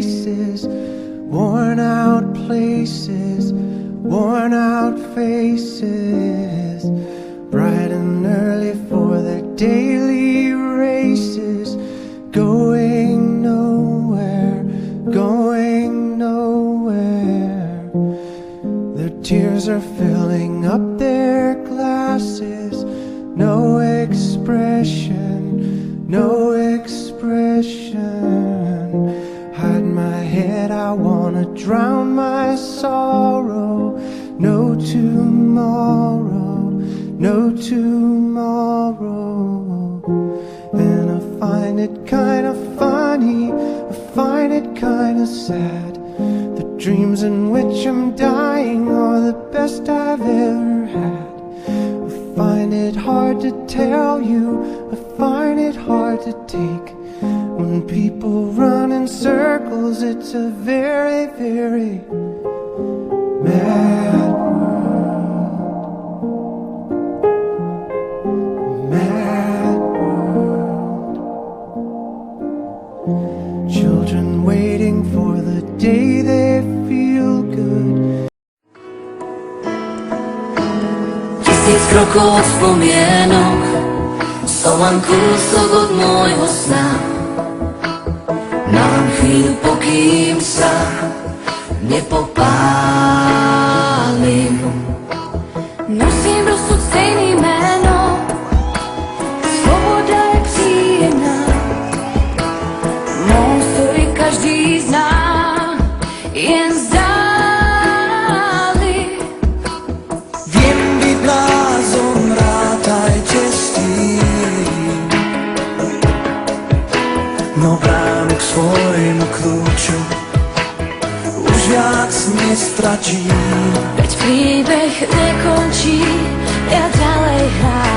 faces, worn out places, worn out faces, bright and early for their daily races, going nowhere, going nowhere. Their tears are filling up their glasses, no expression, no expression. Hide my head, I wanna drown my sorrow. No tomorrow, no tomorrow. And I find it kinda funny, I find it kinda sad. The dreams in which I'm dying are the best I've ever had. I find it hard to tell you, I find it hard to take. When people run in circles, it's a very, very mad world. Mad world. Children waiting for the day they feel good. 1000 krokov od spomienok, som len kúsok od môjho sna. Mám chvíľu, pokým sa nepopálim. Nosím rozsud stejný jméno, svoboda je příjemná. Mou story každý zná, jen zdáli. Viem byť blázon, rátajte s tým, no bránu k svojmu kľúču už viac nestratím. Veď príbeh nekončí, ja ďalej hrám.